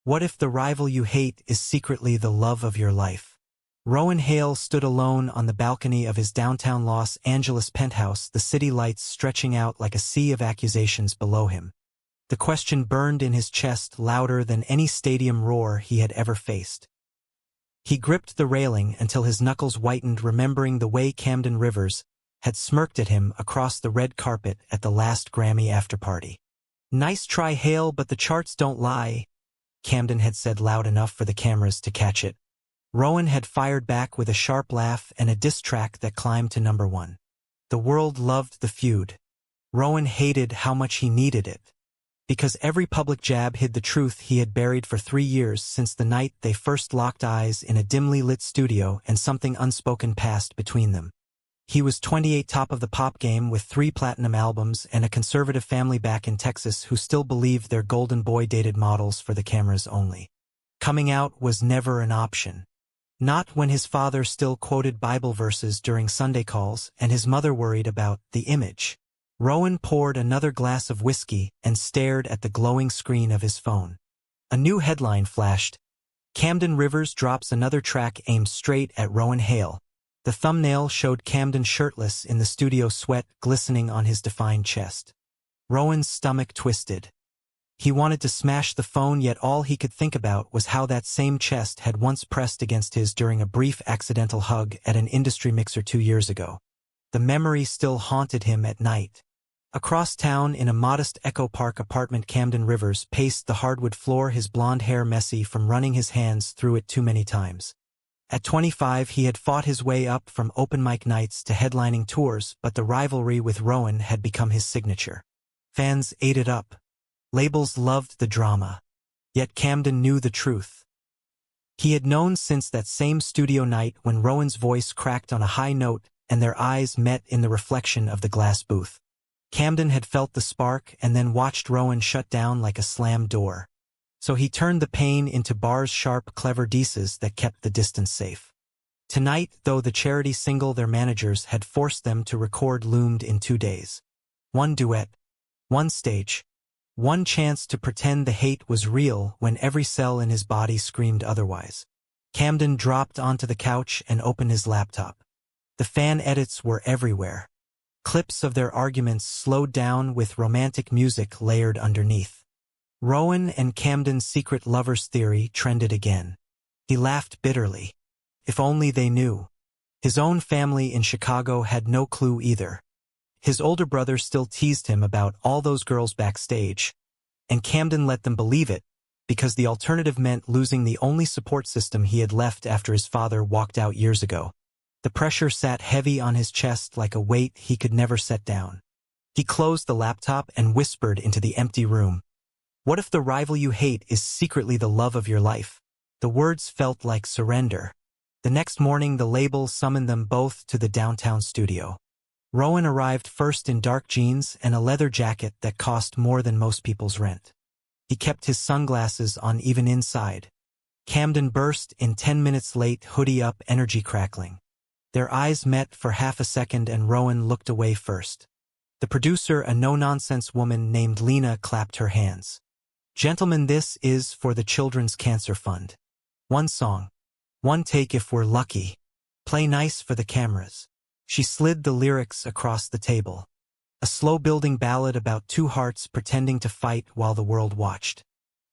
What if the rival you hate is secretly the love of your life? Rowan Hale stood alone on the balcony of his downtown Los Angeles penthouse, the city lights stretching out like a sea of accusations below him. The question burned in his chest louder than any stadium roar he had ever faced. He gripped the railing until his knuckles whitened, remembering the way Camden Rivers had smirked at him across the red carpet at the last Grammy afterparty. "Nice try, Hale, but the charts don't lie," Camden had said loud enough for the cameras to catch it. Rowan had fired back with a sharp laugh and a diss track that climbed to #1. The world loved the feud. Rowan hated how much he needed it. Because every public jab hid the truth he had buried for 3 years since the night they first locked eyes in a dimly lit studio and something unspoken passed between them. He was 28, top of the pop game with 3 platinum albums and a conservative family back in Texas who still believed their golden boy dated models for the cameras only. Coming out was never an option. Not when his father still quoted Bible verses during Sunday calls and his mother worried about the image. Rowan poured another glass of whiskey and stared at the glowing screen of his phone. A new headline flashed. Camden Rivers drops another track aimed straight at Rowan Hale. The thumbnail showed Camden shirtless in the studio, sweat glistening on his defined chest. Rowan's stomach twisted. He wanted to smash the phone, yet all he could think about was how that same chest had once pressed against his during a brief accidental hug at an industry mixer 2 years ago. The memory still haunted him at night. Across town in a modest Echo Park apartment, Camden Rivers paced the hardwood floor, his blonde hair messy from running his hands through it too many times. At 25, he had fought his way up from open mic nights to headlining tours, but the rivalry with Rowan had become his signature. Fans ate it up. Labels loved the drama. Yet Camden knew the truth. He had known since that same studio night when Rowan's voice cracked on a high note and their eyes met in the reflection of the glass booth. Camden had felt the spark and then watched Rowan shut down like a slammed door. So he turned the pain into bars, sharp, clever disses that kept the distance safe. Tonight, though, the charity single their managers had forced them to record loomed in 2 days. 1 duet, 1 stage, 1 chance to pretend the hate was real when every cell in his body screamed otherwise. Camden dropped onto the couch and opened his laptop. The fan edits were everywhere. Clips of their arguments slowed down with romantic music layered underneath. Rowan and Camden's secret lovers theory trended again. He laughed bitterly. If only they knew. His own family in Chicago had no clue either. His older brother still teased him about all those girls backstage, and Camden let them believe it, because the alternative meant losing the only support system he had left after his father walked out years ago. The pressure sat heavy on his chest like a weight he could never set down. He closed the laptop and whispered into the empty room. What if the rival you hate is secretly the love of your life? The words felt like surrender. The next morning, the label summoned them both to the downtown studio. Rowan arrived first in dark jeans and a leather jacket that cost more than most people's rent. He kept his sunglasses on even inside. Camden burst in 10 minutes late, hoodie up, energy crackling. Their eyes met for half a second and Rowan looked away first. The producer, a no-nonsense woman named Lena, clapped her hands. "Gentlemen, this is for the Children's Cancer Fund. 1 song. 1 take if we're lucky. Play nice for the cameras." She slid the lyrics across the table. A slow-building ballad about 2 hearts pretending to fight while the world watched.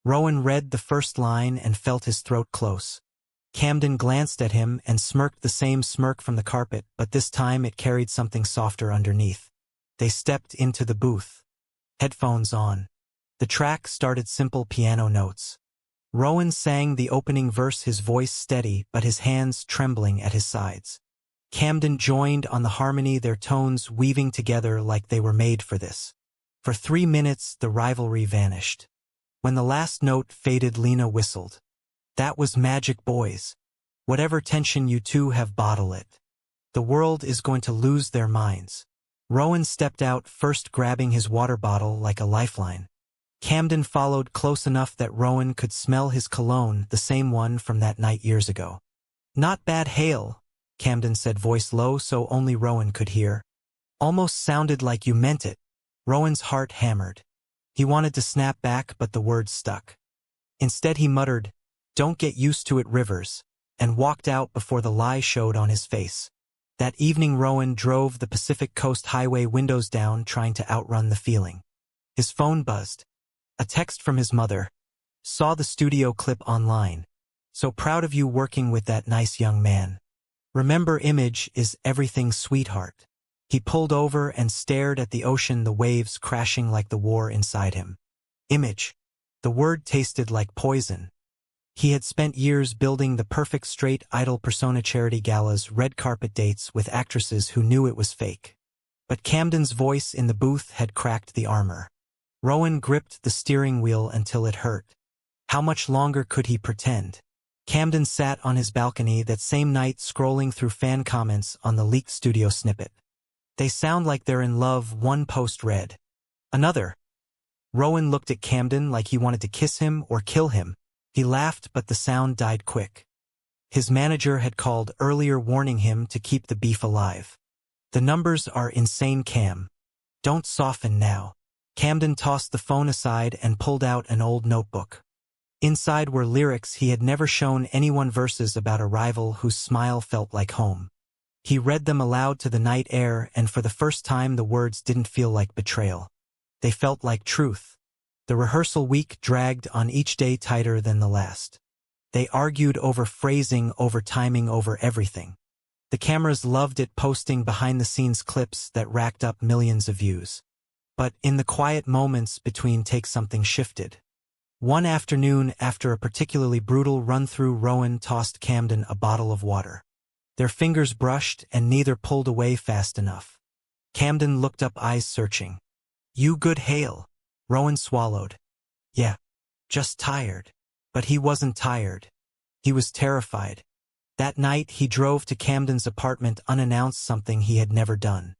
Rowan read the first line and felt his throat close. Camden glanced at him and smirked the same smirk from the carpet, but this time it carried something softer underneath. They stepped into the booth. Headphones on. The track started, simple piano notes. Rowan sang the opening verse, his voice steady but his hands trembling at his sides. Camden joined on the harmony, their tones weaving together like they were made for this. For 3 minutes the rivalry vanished. When the last note faded, Lena whistled. "That was magic, boys. Whatever tension you two have, bottle it. The world is going to lose their minds." Rowan stepped out first, grabbing his water bottle like a lifeline. Camden followed close enough that Rowan could smell his cologne, the same one from that night years ago. "Not bad, Hale," Camden said, voice low so only Rowan could hear. "Almost sounded like you meant it." Rowan's heart hammered. He wanted to snap back, but the words stuck. Instead he muttered, "Don't get used to it, Rivers," and walked out before the lie showed on his face. That evening Rowan drove the Pacific Coast Highway windows down trying to outrun the feeling. His phone buzzed. A text from his mother. "Saw the studio clip online. So proud of you working with that nice young man. Remember, image is everything, sweetheart." He pulled over and stared at the ocean, the waves crashing like the war inside him. Image. The word tasted like poison. He had spent years building the perfect straight idol persona, charity galas, red carpet dates with actresses who knew it was fake. But Camden's voice in the booth had cracked the armor. Rowan gripped the steering wheel until it hurt. How much longer could he pretend? Camden sat on his balcony that same night scrolling through fan comments on the leaked studio snippet. "They sound like they're in love," one post read. Another. Rowan looked at Camden like he wanted to kiss him or kill him. He laughed, but the sound died quick. His manager had called earlier warning him to keep the beef alive. "The numbers are insane, Cam. Don't soften now." Camden tossed the phone aside and pulled out an old notebook. Inside were lyrics he had never shown anyone, verses about a rival whose smile felt like home. He read them aloud to the night air, and for the first time the words didn't feel like betrayal. They felt like truth. The rehearsal week dragged on, each day tighter than the last. They argued over phrasing, over timing, over everything. The cameras loved it, posting behind-the-scenes clips that racked up millions of views. But in the quiet moments between takes something shifted. One afternoon, after a particularly brutal run-through, Rowan tossed Camden a bottle of water. Their fingers brushed and neither pulled away fast enough. Camden looked up, eyes searching. "You good, Hale?" Rowan swallowed. "Yeah. Just tired." But he wasn't tired. He was terrified. That night he drove to Camden's apartment unannounced, something he had never done.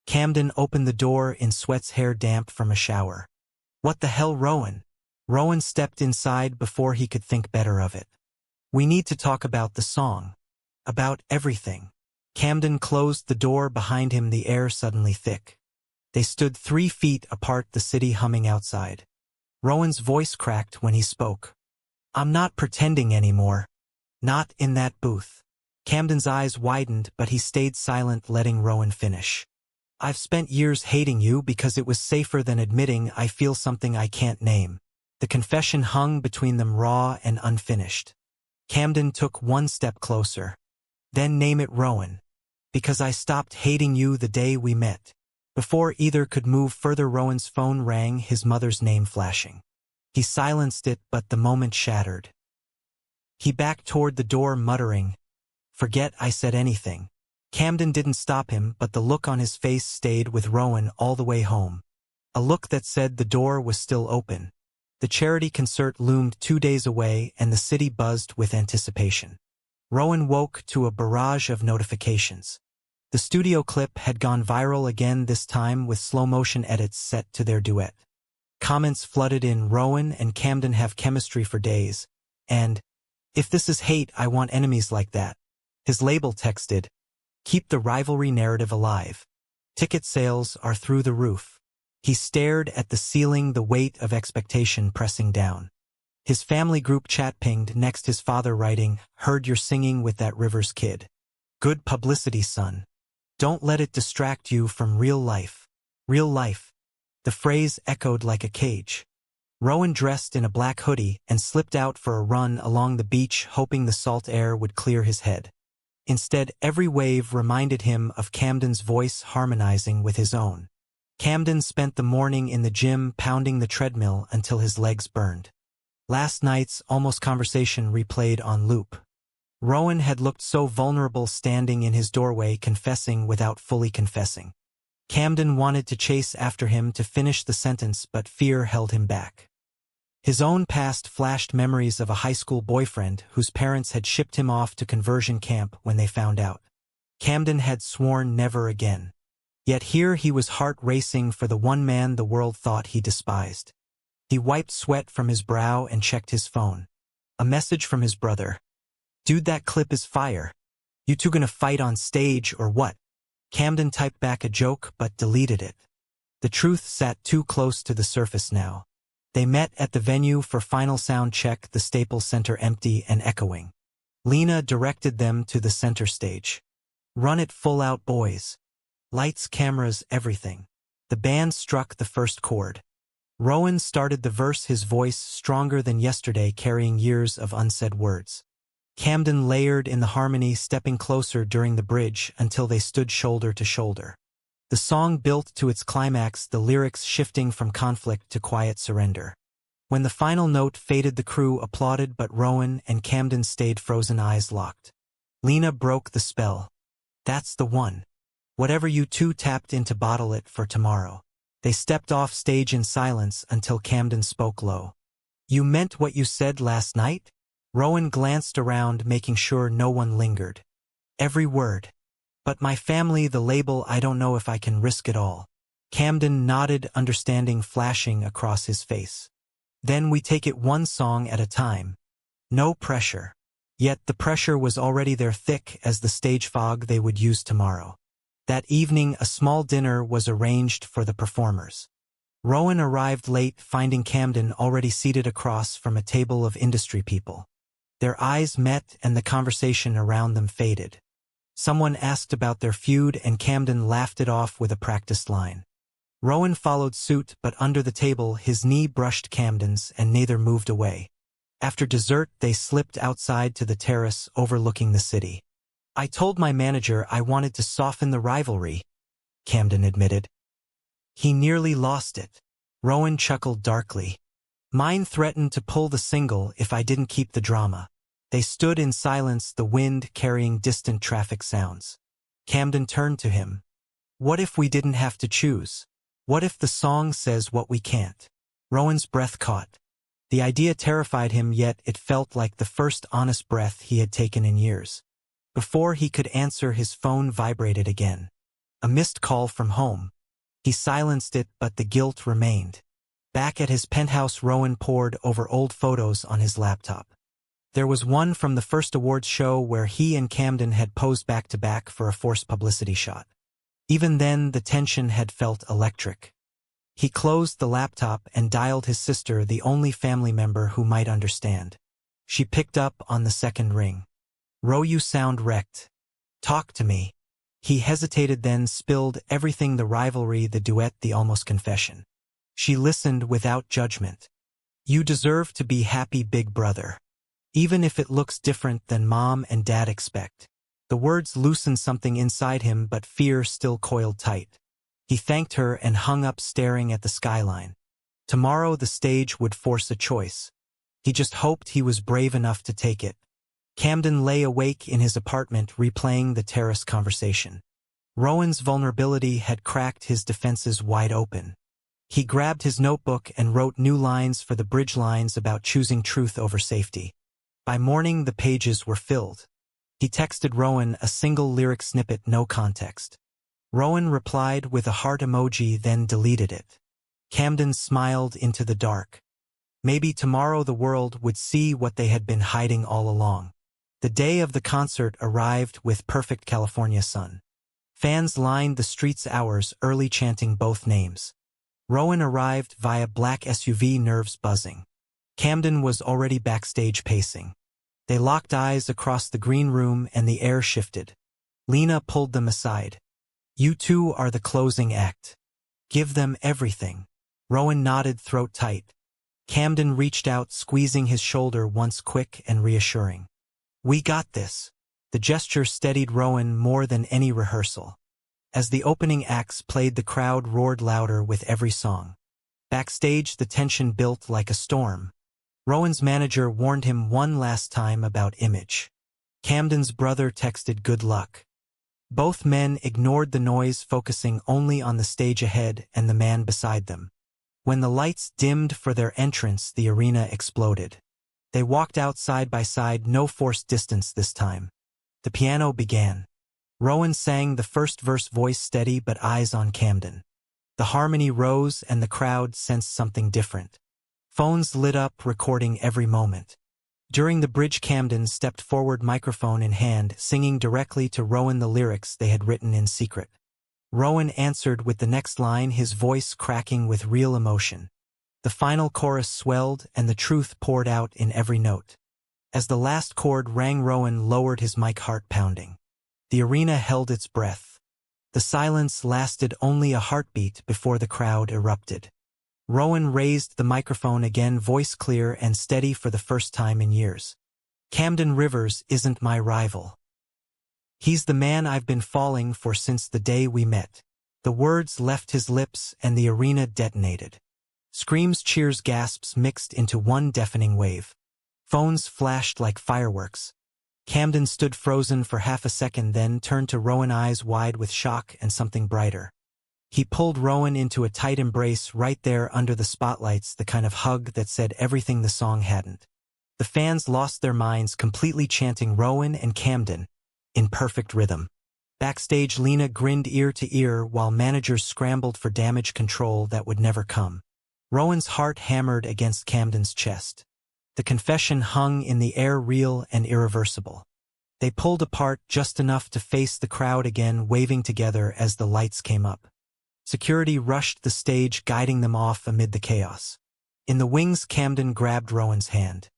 Camden opened the door in sweats, hair damp from a shower. "What the hell, Rowan?" Rowan stepped inside before he could think better of it. "We need to talk about the song. About everything." Camden closed the door behind him, the air suddenly thick. They stood 3 feet apart, the city humming outside. Rowan's voice cracked when he spoke. "I'm not pretending anymore. Not in that booth." Camden's eyes widened, but he stayed silent, letting Rowan finish. "I've spent years hating you because it was safer than admitting I feel something I can't name." The confession hung between them, raw and unfinished. Camden took one step closer. "Then name it, Rowan. Because I stopped hating you the day we met." Before either could move further, Rowan's phone rang, his mother's name flashing. He silenced it, but the moment shattered. He backed toward the door, muttering, "Forget I said anything." Camden didn't stop him, but the look on his face stayed with Rowan all the way home. A look that said the door was still open. The charity concert loomed 2 days away, and the city buzzed with anticipation. Rowan woke to a barrage of notifications. The studio clip had gone viral again, this time with slow-motion edits set to their duet. Comments flooded in. "Rowan and Camden have chemistry for days," and "If this is hate, I want enemies like that." His label texted, "Keep the rivalry narrative alive. Ticket sales are through the roof." He stared at the ceiling, the weight of expectation pressing down. His family group chat pinged, next his father writing, "Heard you're singing with that Rivers kid. Good publicity, son. Don't let it distract you from real life." Real life. The phrase echoed like a cage. Rowan dressed in a black hoodie and slipped out for a run along the beach, hoping the salt air would clear his head. Instead, every wave reminded him of Camden's voice harmonizing with his own. Camden spent the morning in the gym, pounding the treadmill until his legs burned. Last night's almost conversation replayed on loop. Rowan had looked so vulnerable, standing in his doorway, confessing without fully confessing. Camden wanted to chase after him to finish the sentence, but fear held him back. His own past flashed memories of a high school boyfriend whose parents had shipped him off to conversion camp when they found out. Camden had sworn never again. Yet here he was, heart racing for the one man the world thought he despised. He wiped sweat from his brow and checked his phone. A message from his brother. "Dude, that clip is fire. You two gonna fight on stage or what?" Camden typed back a joke but deleted it. The truth sat too close to the surface now. They met at the venue for final sound check, the Staples Center empty and echoing. Lena directed them to the center stage. "Run it full out, boys. Lights, cameras, everything." The band struck the first chord. Rowan started the verse, his voice stronger than yesterday, carrying years of unsaid words. Camden layered in the harmony, stepping closer during the bridge until they stood shoulder to shoulder. The song built to its climax, the lyrics shifting from conflict to quiet surrender. When the final note faded, the crew applauded, but Rowan and Camden stayed frozen, eyes locked. Lena broke the spell. "That's the one. Whatever you two tapped into, bottle it for tomorrow." They stepped off stage in silence until Camden spoke low. "You meant what you said last night?" Rowan glanced around, making sure no one lingered. "Every word. But my family, the label, I don't know if I can risk it all." Camden nodded, understanding flashing across his face. "Then we take it one song at a time. No pressure." Yet the pressure was already there, thick as the stage fog they would use tomorrow. That evening, a small dinner was arranged for the performers. Rowan arrived late, finding Camden already seated across from a table of industry people. Their eyes met and the conversation around them faded. Someone asked about their feud and Camden laughed it off with a practiced line. Rowan followed suit, but under the table his knee brushed Camden's and neither moved away. After dessert they slipped outside to the terrace overlooking the city. "I told my manager I wanted to soften the rivalry," Camden admitted. "He nearly lost it." Rowan chuckled darkly. "Mine threatened to pull the single if I didn't keep the drama." They stood in silence, the wind carrying distant traffic sounds. Camden turned to him. "What if we didn't have to choose? What if the song says what we can't?" Rowan's breath caught. The idea terrified him, yet it felt like the first honest breath he had taken in years. Before he could answer, his phone vibrated again. A missed call from home. He silenced it, but the guilt remained. Back at his penthouse, Rowan pored over old photos on his laptop. There was one from the first awards show where he and Camden had posed back-to-back for a forced publicity shot. Even then, the tension had felt electric. He closed the laptop and dialed his sister, the only family member who might understand. She picked up on the second ring. "Ro, you sound wrecked. Talk to me." He hesitated, then spilled everything: the rivalry, the duet, the almost confession. She listened without judgment. "You deserve to be happy, big brother. Even if it looks different than mom and dad expect." The words loosened something inside him, but fear still coiled tight. He thanked her and hung up, staring at the skyline. Tomorrow the stage would force a choice. He just hoped he was brave enough to take it. Camden lay awake in his apartment, replaying the terrace conversation. Rowan's vulnerability had cracked his defenses wide open. He grabbed his notebook and wrote new lines for the bridge lines about choosing truth over safety. By morning the pages were filled. He texted Rowan a single lyric snippet, no context. Rowan replied with a heart emoji, then deleted it. Camden smiled into the dark. Maybe tomorrow the world would see what they had been hiding all along. The day of the concert arrived with perfect California sun. Fans lined the streets hours early, chanting both names. Rowan arrived via black SUV, nerves buzzing. Camden was already backstage, pacing. They locked eyes across the green room and the air shifted. Lena pulled them aside. "You two are the closing act. Give them everything." Rowan nodded, throat tight. Camden reached out, squeezing his shoulder once, quick and reassuring. "We got this." The gesture steadied Rowan more than any rehearsal. As the opening acts played, the crowd roared louder with every song. Backstage, the tension built like a storm. Rowan's manager warned him one last time about image. Camden's brother texted good luck. Both men ignored the noise, focusing only on the stage ahead and the man beside them. When the lights dimmed for their entrance, the arena exploded. They walked out side by side, no forced distance this time. The piano began. Rowan sang the first verse, voice steady but eyes on Camden. The harmony rose and the crowd sensed something different. Phones lit up, recording every moment. During the bridge, Camden stepped forward, microphone in hand, singing directly to Rowan the lyrics they had written in secret. Rowan answered with the next line, his voice cracking with real emotion. The final chorus swelled and the truth poured out in every note. As the last chord rang, Rowan lowered his mic, heart pounding. The arena held its breath. The silence lasted only a heartbeat before the crowd erupted. Rowan raised the microphone again, voice clear and steady for the first time in years. Camden Rivers isn't my rival. He's the man I've been falling for since the day we met. The words left his lips and the arena detonated. Screams, cheers, gasps mixed into one deafening wave. Phones flashed like fireworks. Camden stood frozen for half a second, then turned to Rowan, eyes wide with shock and something brighter. He pulled Rowan into a tight embrace right there under the spotlights, the kind of hug that said everything the song hadn't. The fans lost their minds, completely chanting Rowan and Camden in perfect rhythm. Backstage, Lena grinned ear to ear while managers scrambled for damage control that would never come. Rowan's heart hammered against Camden's chest. The confession hung in the air, real and irreversible. They pulled apart just enough to face the crowd again, waving together as the lights came up. Security rushed the stage, guiding them off amid the chaos. In the wings, Camden grabbed Rowan's hand.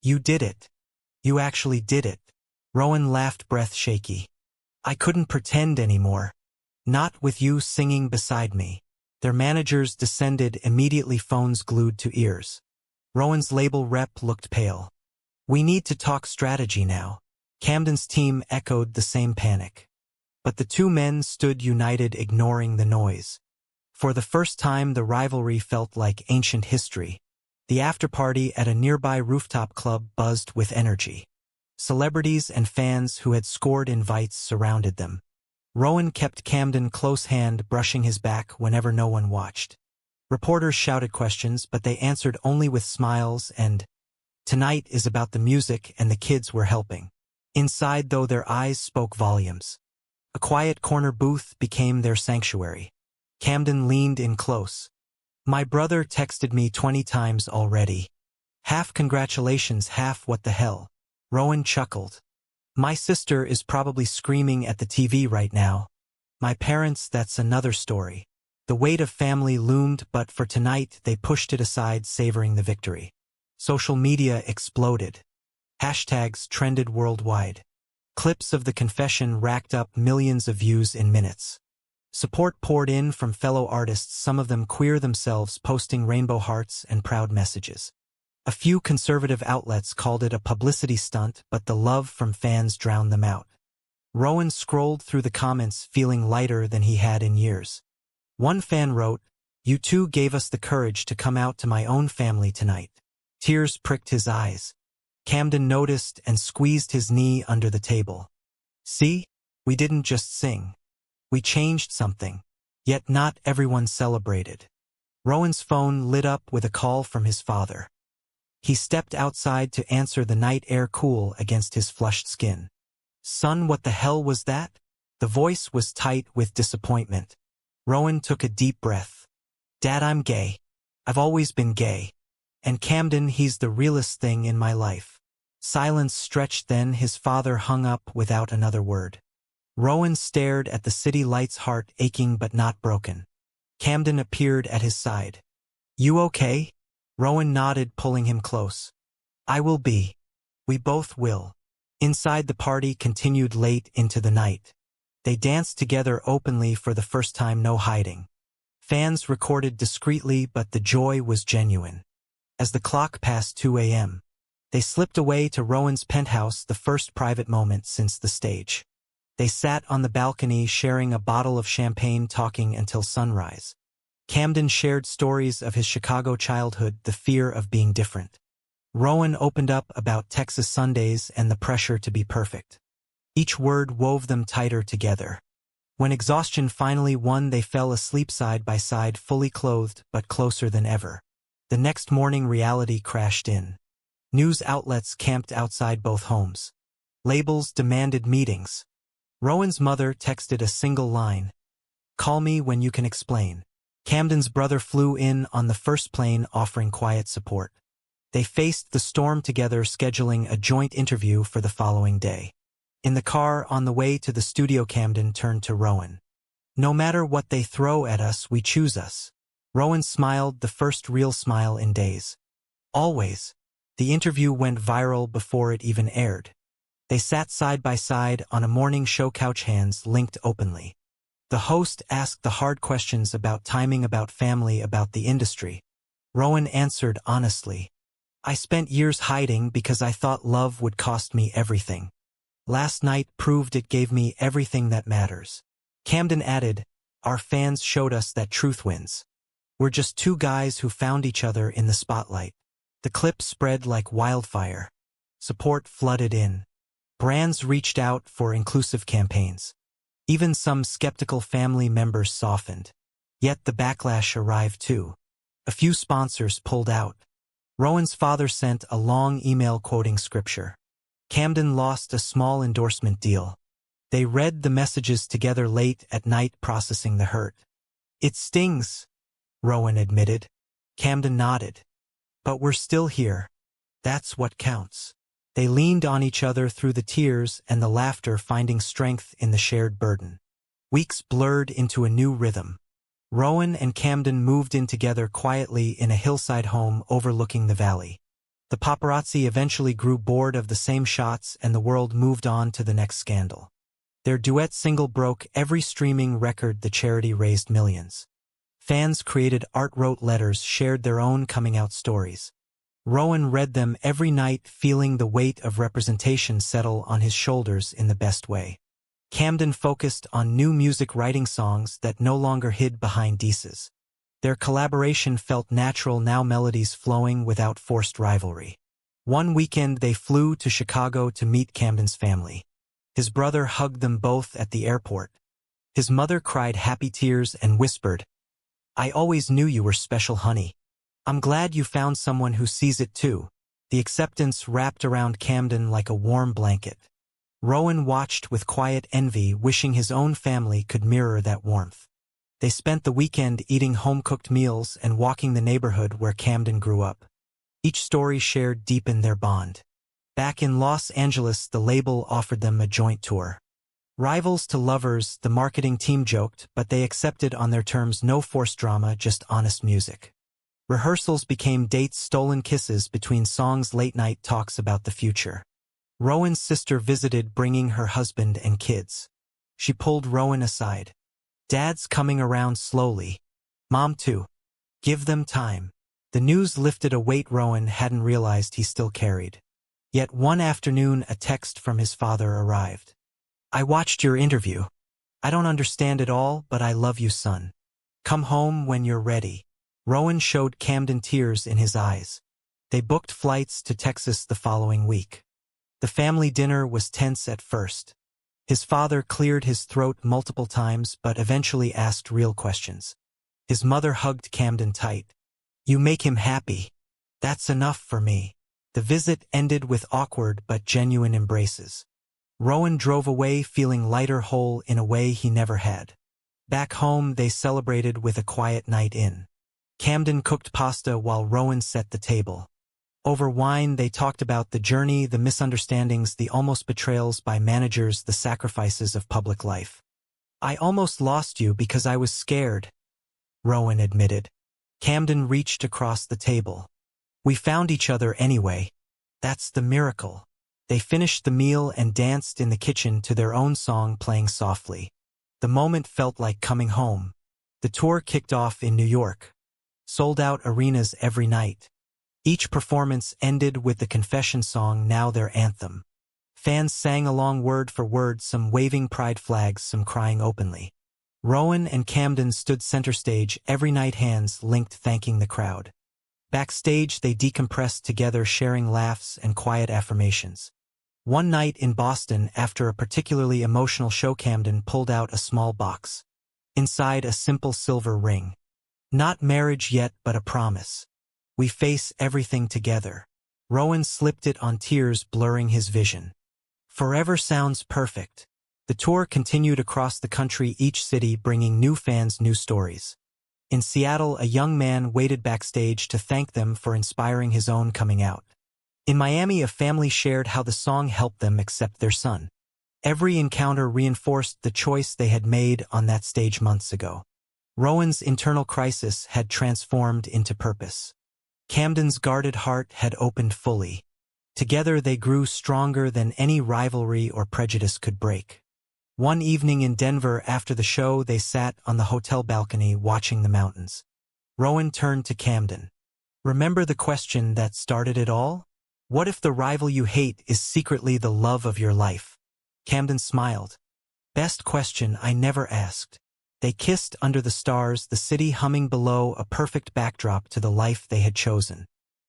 "You did it. You actually did it." Rowan laughed, breath shaky. "I couldn't pretend anymore. Not with you singing beside me." Their managers descended immediately, phones glued to ears. Rowan's label rep looked pale. "We need to talk strategy now." Camden's team echoed the same panic. But the two men stood united, ignoring the noise. For the first time, the rivalry felt like ancient history. The after-party at a nearby rooftop club buzzed with energy. Celebrities and fans who had scored invites surrounded them. Rowan kept Camden close hand, brushing his back whenever no one watched. Reporters shouted questions, but they answered only with smiles and, "Tonight is about the music and the kids we're helping." Inside, though, their eyes spoke volumes. A quiet corner booth became their sanctuary. Camden leaned in close. "My brother texted me 20 times already. Half congratulations, half what the hell." Rowan chuckled. "My sister is probably screaming at the TV right now. My parents, that's another story." The weight of family loomed, but for tonight they pushed it aside, savoring the victory. Social media exploded. Hashtags trended worldwide. Clips of the confession racked up millions of views in minutes. Support poured in from fellow artists, some of them queer themselves, posting rainbow hearts and proud messages. A few conservative outlets called it a publicity stunt, but the love from fans drowned them out. Rowan scrolled through the comments, feeling lighter than he had in years. One fan wrote, "You two gave us the courage to come out to my own family tonight." Tears pricked his eyes. Camden noticed and squeezed his knee under the table. "See? We didn't just sing. We changed something." Yet not everyone celebrated. Rowan's phone lit up with a call from his father. He stepped outside to answer, the night air cool against his flushed skin. "Son, what the hell was that?" The voice was tight with disappointment. Rowan took a deep breath. "Dad, I'm gay. I've always been gay. And Camden, he's the realest thing in my life." Silence stretched, then his father hung up without another word. Rowan stared at the city lights, heart aching but not broken. Camden appeared at his side. "You okay?" Rowan nodded, pulling him close. "I will be. We both will." Inside, the party continued late into the night. They danced together openly for the first time, no hiding. Fans recorded discreetly, but the joy was genuine. As the clock passed 2 a.m., they slipped away to Rowan's penthouse, the first private moment since the stage. They sat on the balcony, sharing a bottle of champagne, talking until sunrise. Camden shared stories of his Chicago childhood, the fear of being different. Rowan opened up about Texas Sundays and the pressure to be perfect. Each word wove them tighter together. When exhaustion finally won, they fell asleep side by side, fully clothed but closer than ever. The next morning, reality crashed in. News outlets camped outside both homes. Labels demanded meetings. Rowan's mother texted a single line, "Call me when you can explain." Camden's brother flew in on the first plane, offering quiet support. They faced the storm together, scheduling a joint interview for the following day. In the car on the way to the studio, Camden turned to Rowan. "No matter what they throw at us, we choose us. Rowan smiled, the first real smile in days. Always. The interview went viral before it even aired. They sat side by side on a morning show couch, hands linked openly. The host asked the hard questions about timing, about family, about the industry. Rowan answered honestly. I spent years hiding because I thought love would cost me everything. Last night proved it gave me everything that matters. Camden added, our fans showed us that truth wins. We're just two guys who found each other in the spotlight. The clip spread like wildfire. Support flooded in. Brands reached out for inclusive campaigns. Even some skeptical family members softened. Yet the backlash arrived too. A few sponsors pulled out. Rowan's father sent a long email quoting scripture. Camden lost a small endorsement deal. They read the messages together late at night, processing the hurt. It stings, Rowan admitted. Camden nodded. But we're still here. That's what counts. They leaned on each other through the tears and the laughter, finding strength in the shared burden. Weeks blurred into a new rhythm. Rowan and Camden moved in together quietly in a hillside home overlooking the valley. The paparazzi eventually grew bored of the same shots and the world moved on to the next scandal. Their duet single broke every streaming record. The charity raised millions. Fans created art, wrote letters, shared their own coming-out stories. Rowan read them every night, feeling the weight of representation settle on his shoulders in the best way. Camden focused on new music, writing songs that no longer hid behind dices. Their collaboration felt natural now, melodies flowing without forced rivalry. One weekend they flew to Chicago to meet Camden's family. His brother hugged them both at the airport. His mother cried happy tears and whispered, I always knew you were special, honey. I'm glad you found someone who sees it too. The acceptance wrapped around Camden like a warm blanket. Rowan watched with quiet envy, wishing his own family could mirror that warmth. They spent the weekend eating home-cooked meals and walking the neighborhood where Camden grew up. Each story shared deepened their bond. Back in Los Angeles, the label offered them a joint tour. Rivals to lovers, the marketing team joked, but they accepted on their terms, no forced drama, just honest music. Rehearsals became dates, stolen kisses between songs, late-night talks about the future. Rowan's sister visited, bringing her husband and kids. She pulled Rowan aside. Dad's coming around slowly. Mom too. Give them time. The news lifted a weight Rowan hadn't realized he still carried. Yet one afternoon a text from his father arrived. I watched your interview. I don't understand it all, but I love you, son. Come home when you're ready. Rowan showed Camden tears in his eyes. They booked flights to Texas the following week. The family dinner was tense at first. His father cleared his throat multiple times but eventually asked real questions. His mother hugged Camden tight. You make him happy. That's enough for me. The visit ended with awkward but genuine embraces. Rowan drove away feeling lighter, whole in a way he never had. Back home they celebrated with a quiet night in. Camden cooked pasta while Rowan set the table. Over wine they talked about the journey, the misunderstandings, the almost betrayals by managers, the sacrifices of public life. I almost lost you because I was scared, Rowan admitted. Camden reached across the table. We found each other anyway. That's the miracle. They finished the meal and danced in the kitchen to their own song playing softly. The moment felt like coming home. The tour kicked off in New York. Sold out arenas every night. Each performance ended with the confession song, now their anthem. Fans sang along word for word, some waving pride flags, some crying openly. Rowan and Camden stood center stage every night, hands linked, thanking the crowd. Backstage they decompressed together, sharing laughs and quiet affirmations. One night in Boston, after a particularly emotional show, Camden pulled out a small box. Inside, a simple silver ring. Not marriage yet, but a promise. We face everything together. Rowan slipped it on, tears blurring his vision. Forever sounds perfect. The tour continued across the country, each city bringing new fans, new stories. In Seattle, a young man waited backstage to thank them for inspiring his own coming out. In Miami, a family shared how the song helped them accept their son. Every encounter reinforced the choice they had made on that stage months ago. Rowan's internal crisis had transformed into purpose. Camden's guarded heart had opened fully. Together they grew stronger than any rivalry or prejudice could break. One evening in Denver after the show, they sat on the hotel balcony watching the mountains. Rowan turned to Camden. "Remember the question that started it all? What if the rival you hate is secretly the love of your life?" Camden smiled. "Best question I never asked." They kissed under the stars, the city humming below, a perfect backdrop to the life they had chosen.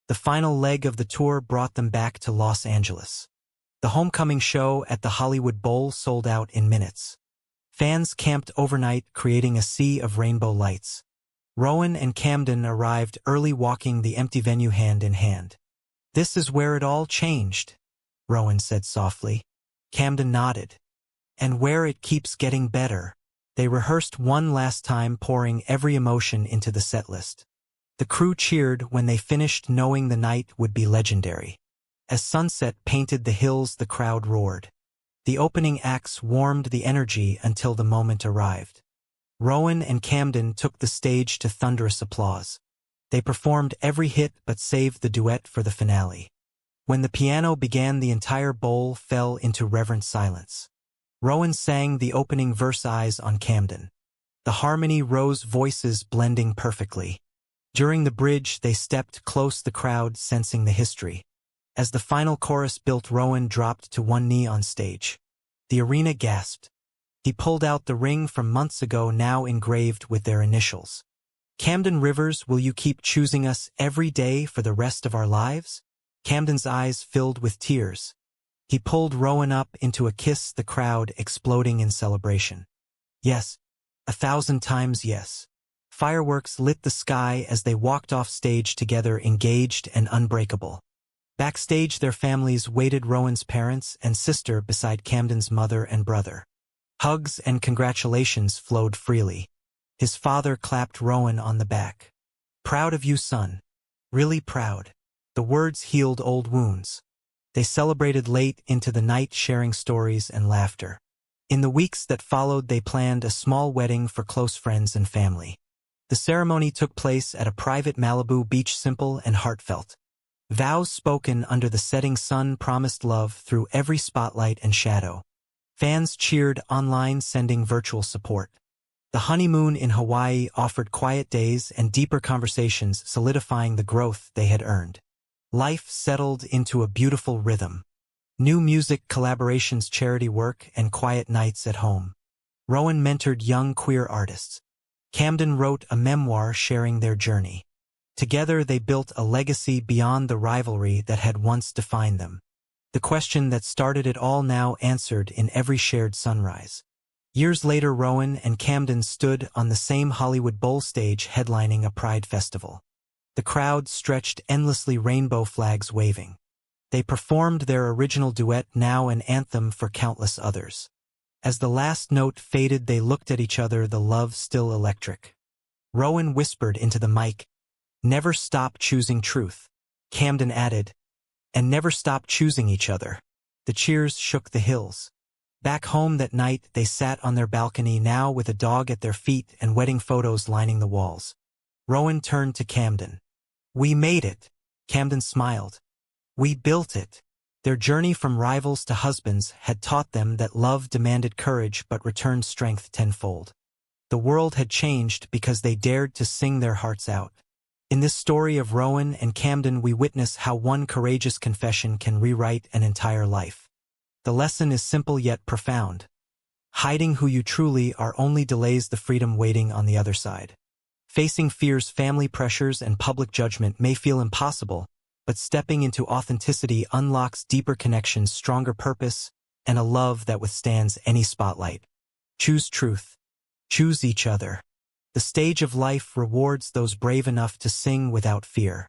The final leg of the tour brought them back to Los Angeles. The homecoming show at the Hollywood Bowl sold out in minutes. Fans camped overnight, creating a sea of rainbow lights. Rowan and Camden arrived early, walking the empty venue hand in hand. "This is where it all changed," Rowan said softly. Camden nodded. "And where it keeps getting better." They rehearsed one last time, pouring every emotion into the set list. The crew cheered when they finished, knowing the night would be legendary. As sunset painted the hills, the crowd roared. The opening acts warmed the energy until the moment arrived. Rowan and Camden took the stage to thunderous applause. They performed every hit but saved the duet for the finale. When the piano began, the entire bowl fell into reverent silence. Rowan sang the opening verse, eyes on Camden. The harmony rose, voices blending perfectly. During the bridge, they stepped close, the crowd sensing the history. As the final chorus built, Rowan dropped to one knee on stage. The arena gasped. He pulled out the ring from months ago, now engraved with their initials. "Camden Rivers, will you keep choosing us every day for the rest of our lives?" Camden's eyes filled with tears. He pulled Rowan up into a kiss, the crowd exploding in celebration. "Yes, 1,000 times yes." Fireworks lit the sky as they walked off stage together, engaged and unbreakable. Backstage, their families waited, Rowan's parents and sister beside Camden's mother and brother. Hugs and congratulations flowed freely. His father clapped Rowan on the back. "Proud of you, son. Really proud." The words healed old wounds. They celebrated late into the night, sharing stories and laughter. In the weeks that followed, they planned a small wedding for close friends and family. The ceremony took place at a private Malibu beach, simple and heartfelt. Vows spoken under the setting sun promised love through every spotlight and shadow. Fans cheered online, sending virtual support. The honeymoon in Hawaii offered quiet days and deeper conversations, solidifying the growth they had earned. Life settled into a beautiful rhythm. New music collaborations, charity work, and quiet nights at home. Rowan mentored young queer artists. Camden wrote a memoir sharing their journey. Together they built a legacy beyond the rivalry that had once defined them. The question that started it all now answered in every shared sunrise. Years later, Rowan and Camden stood on the same Hollywood Bowl stage, headlining a Pride festival. The crowd stretched endlessly, rainbow flags waving. They performed their original duet, now an anthem for countless others. As the last note faded, they looked at each other, the love still electric. Rowan whispered into the mic, "Never stop choosing truth." Camden added, "And never stop choosing each other." The cheers shook the hills. Back home that night, they sat on their balcony, now with a dog at their feet and wedding photos lining the walls. Rowan turned to Camden. "We made it." Camden smiled. "We built it." Their journey from rivals to husbands had taught them that love demanded courage but returned strength tenfold. The world had changed because they dared to sing their hearts out. In this story of Rowan and Camden, we witness how one courageous confession can rewrite an entire life. The lesson is simple yet profound. Hiding who you truly are only delays the freedom waiting on the other side. Facing fears, family pressures, and public judgment may feel impossible, but stepping into authenticity unlocks deeper connections, stronger purpose, and a love that withstands any spotlight. Choose truth. Choose each other. The stage of life rewards those brave enough to sing without fear.